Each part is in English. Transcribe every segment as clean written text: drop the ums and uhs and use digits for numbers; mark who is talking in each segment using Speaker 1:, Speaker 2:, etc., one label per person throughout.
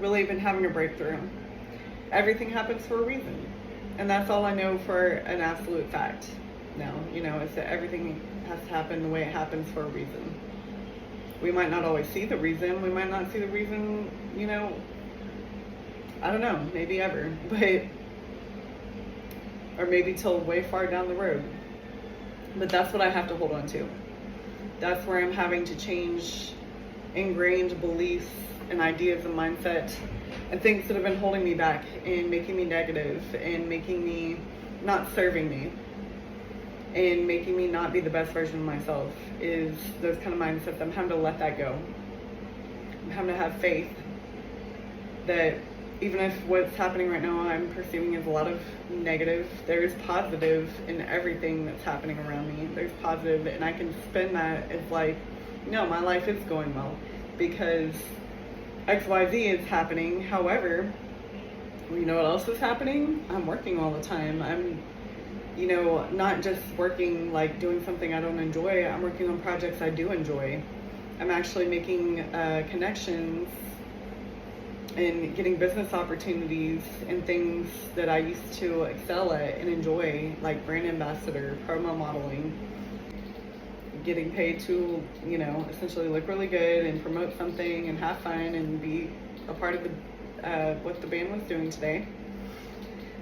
Speaker 1: really been having a breakthrough. Everything happens for a reason. And that's all I know for an absolute fact. No, it's that everything has to happen the way it happens for a reason. We might not always see the reason. We might not see the reason, I don't know, maybe ever. Or maybe till way far down the road. But that's what I have to hold on to. That's where I'm having to change ingrained beliefs and ideas and mindset and things that have been holding me back and making me negative and making me not serving me and making me not be the best version of myself is those kind of mindsets. I'm having to let that go. I'm having to have faith that even if what's happening right now I'm perceiving as a lot of negative, there's positive in everything that's happening around me. There's positive, and I can spin that as like, no, my life is going well because XYZ is happening. However, you know what else is happening? I'm working all the time. I'm, not just working like doing something I don't enjoy. I'm working on projects I do enjoy. I'm actually making connections and getting business opportunities and things that I used to excel at and enjoy, like brand ambassador, promo modeling, getting paid to, essentially look really good and promote something and have fun and be a part of what the band was doing today.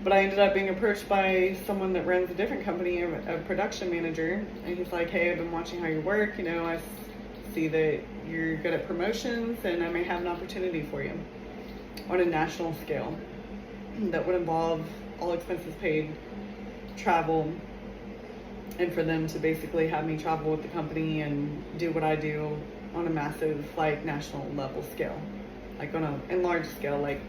Speaker 1: But I ended up being approached by someone that runs a different company, a production manager, and he's like, hey, I've been watching how you work, I see that you're good at promotions and I may have an opportunity for you on a national scale that would involve all expenses paid, travel, and for them to basically have me travel with the company and do what I do on a massive, like, national level scale, like on a large scale, like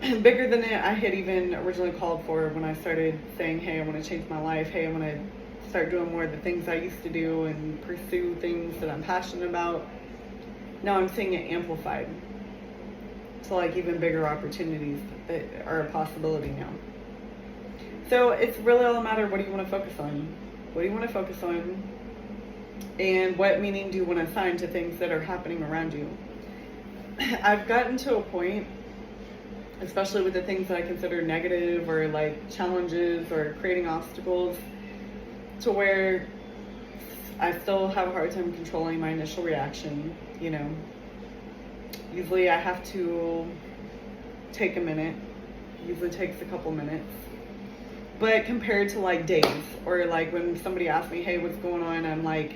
Speaker 1: bigger than I had even originally called for when I started saying, hey, I want to change my life. Hey, I want to start doing more of the things I used to do and pursue things that I'm passionate about. Now I'm seeing it amplified. So like even bigger opportunities that are a possibility now. So it's really all a matter of what do you want to focus on? What do you want to focus on? And what meaning do you want to assign to things that are happening around you? I've gotten to a point, especially with the things that I consider negative or like challenges or creating obstacles, to where I still have a hard time controlling my initial reaction, Usually I have to take a minute. Usually takes a couple minutes. But compared to like days, or like when somebody asks me, hey, what's going on? I'm like,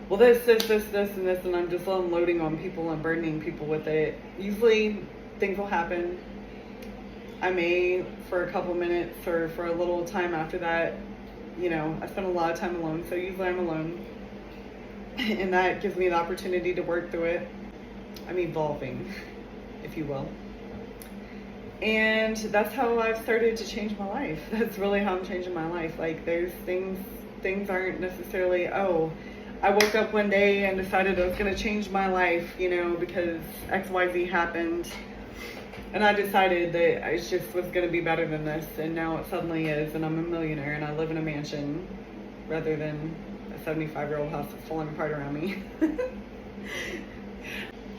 Speaker 1: well, this, and I'm just unloading on people and burdening people with it. Usually things will happen. I may, for a couple minutes or for a little time after that, I spend a lot of time alone. So usually I'm alone. And that gives me the opportunity to work through it. I'm evolving, if you will. And that's how I've started to change my life. That's really how I'm changing my life. Like there's things aren't necessarily, oh, I woke up one day and decided I was going to change my life, because XYZ happened. And I decided that I just was going to be better than this. And now it suddenly is. And I'm a millionaire and I live in a mansion rather than a 75-year-old house that's falling apart around me.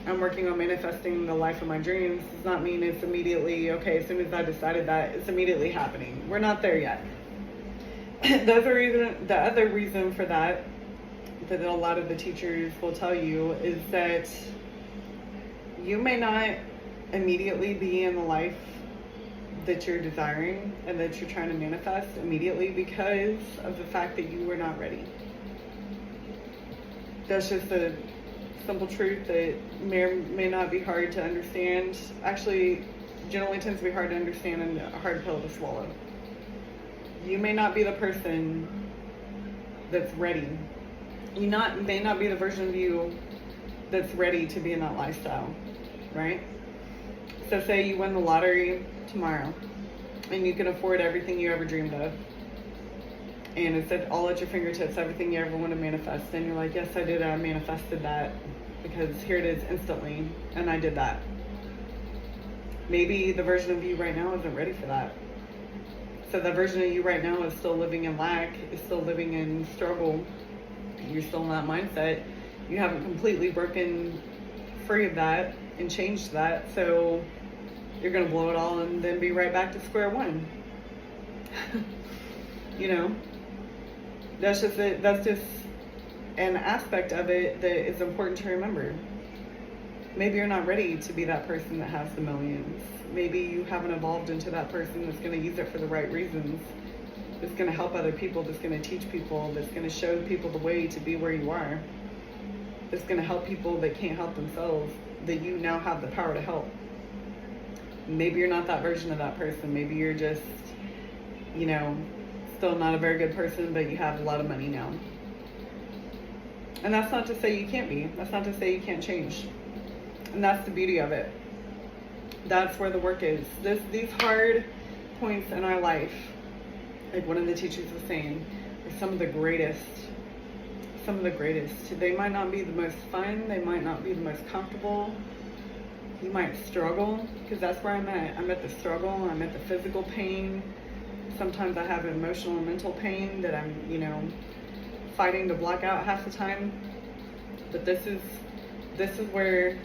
Speaker 1: I'm working on manifesting the life of my dreams. Does not mean it's immediately, okay, as soon as I decided that, it's immediately happening. We're not there yet. The other reason for that a lot of the teachers will tell you is that you may not immediately be in the life that you're desiring and that you're trying to manifest immediately because of the fact that you were not ready. That's just a simple truth that may or may not be hard to understand. Actually, generally tends to be hard to understand and a hard pill to swallow. You may not be the person that's ready. You may not be the version of you that's ready to be in that lifestyle, right? So say you win the lottery tomorrow and you can afford everything you ever dreamed of. And it's all at your fingertips, everything you ever want to manifest. And you're like, yes, I did. I manifested that because here it is instantly. And I did that. Maybe the version of you right now isn't ready for that. So the version of you right now is still living in lack, is still living in struggle. You're still in that mindset. You haven't completely broken free of that and changed that. So you're going to blow it all and then be right back to square one. You know, that's just an aspect of it that is important to remember. Maybe you're not ready to be that person that has the millions. Maybe you haven't evolved into that person that's going to use it for the right reasons, that's going to help other people, that's going to teach people, that's going to show people the way to be where you are, that's going to help people that can't help themselves, that you now have the power to help. Maybe you're not that version of that person. Maybe you're just, you know, still not a very good person, but you have a lot of money now. And that's not to say you can't be. That's not to say you can't change. And that's the beauty of it. That's where the work is. These hard points in our life, like one of the teachers was saying, are some of the greatest. Some of the greatest. They might not be the most fun. They might not be the most comfortable. You might struggle, because that's where I'm at. I'm at the struggle. I'm at the physical pain. Sometimes I have emotional and mental pain that I'm, you know, fighting to block out half the time. But this is where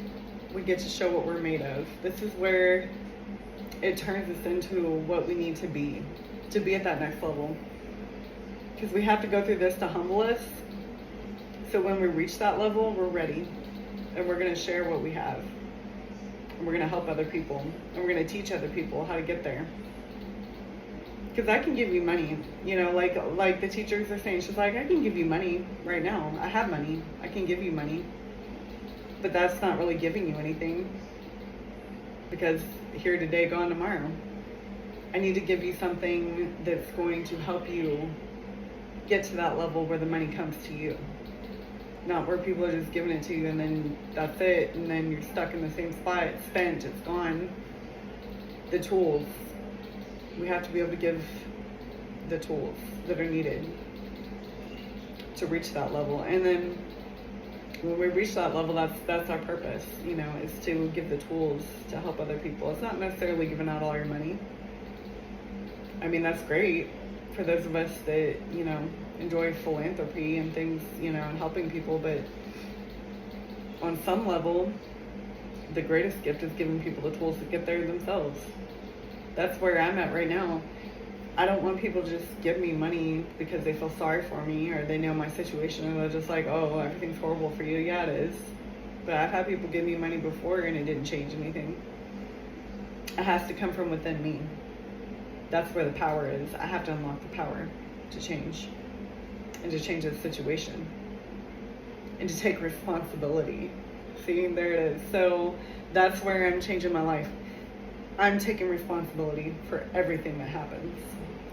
Speaker 1: we get to show what we're made of. This is where it turns us into what we need to be at that next level. Because we have to go through this to humble us. So when we reach that level, we're ready. And we're going to share what we have. And we're going to help other people. And we're going to teach other people how to get there. Because I can give you money, you know, like the teachers are saying. She's like, I can give you money right now. I have money. I can give you money. But that's not really giving you anything. Because here today, gone tomorrow. I need to give you something that's going to help you get to that level where the money comes to you. Not where people are just giving it to you and then that's it. And then you're stuck in the same spot. It's spent. It's gone. The tools. We have to be able to give the tools that are needed to reach that level. And then when we reach that level, that's our purpose, you know, is to give the tools to help other people. It's not necessarily giving out all your money. I mean, that's great for those of us that, you know, enjoy philanthropy and things, you know, and helping people. But on some level, the greatest gift is giving people the tools to get there themselves. That's where I'm at right now. I don't want people to just give me money because they feel sorry for me or they know my situation and they're just like, oh, everything's horrible for you. Yeah, it is. But I've had people give me money before and it didn't change anything. It has to come from within me. That's where the power is. I have to unlock the power to change and to change the situation and to take responsibility. See, there it is. So that's where I'm changing my life. I'm taking responsibility for everything that happens.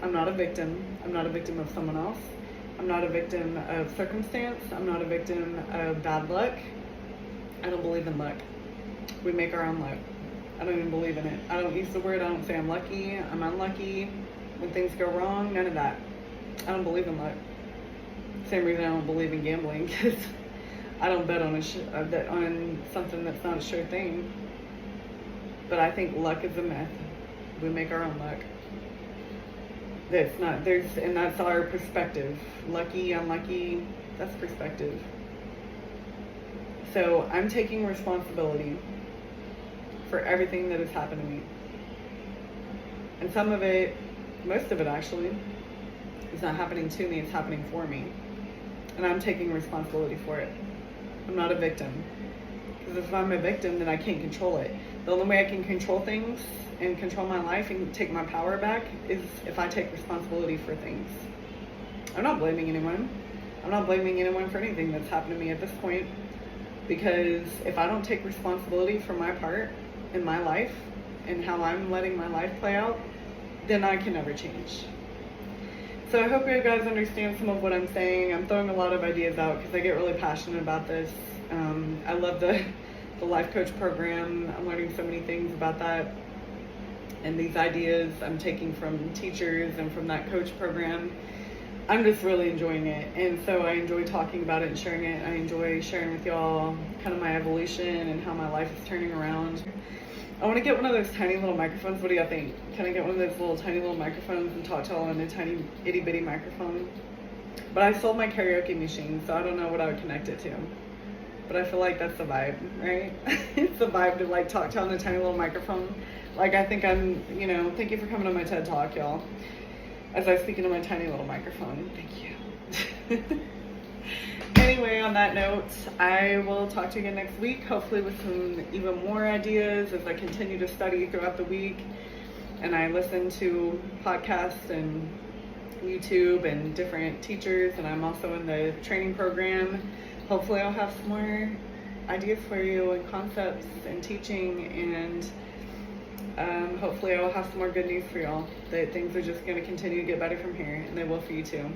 Speaker 1: I'm not a victim. I'm not a victim of someone else. I'm not a victim of circumstance. I'm not a victim of bad luck. I don't believe in luck. We make our own luck. I don't even believe in it. I don't use the word. I don't say I'm lucky. I'm unlucky. When things go wrong, none of that. I don't believe in luck. Same reason I don't believe in gambling, because I don't bet on on something that's not a sure thing. But I think luck is a myth. We make our own luck. That's not, and that's our perspective. Lucky, unlucky, that's perspective. So I'm taking responsibility for everything that has happened to me. And some of it, most of it actually, is not happening to me, it's happening for me. And I'm taking responsibility for it. I'm not a victim. Because if I'm a victim, then I can't control it. The only way I can control things and control my life and take my power back is if I take responsibility for things. I'm not blaming anyone. I'm not blaming anyone for anything that's happened to me at this point. Because if I don't take responsibility for my part in my life and how I'm letting my life play out, then I can never change. So I hope you guys understand some of what I'm saying. I'm throwing a lot of ideas out because I get really passionate about this. I love the life coach program. I'm learning so many things about that. And these ideas I'm taking from teachers and from that coach program. I'm just really enjoying it. And so I enjoy talking about it and sharing it. I enjoy sharing with y'all kind of my evolution and how my life is turning around. I want to get one of those tiny little microphones. What do y'all think? Can I get one of those little tiny little microphones and talk to y'all on a tiny itty bitty microphone? But I sold my karaoke machine, so I don't know what I would connect it to. but I feel like that's the vibe, right? It's the vibe to like talk to on a tiny little microphone. Like I think I'm, thank you for coming to my TED Talk, y'all. As I speak into my tiny little microphone. Thank you. Anyway, on that note, I will talk to you again next week, hopefully with some even more ideas as I continue to study throughout the week and I listen to podcasts and YouTube and different teachers, and I'm also in the training program. Hopefully I'll have some more ideas for you and concepts and teaching, and hopefully I'll have some more good news for y'all, that things are just going to continue to get better from here, and they will for you too.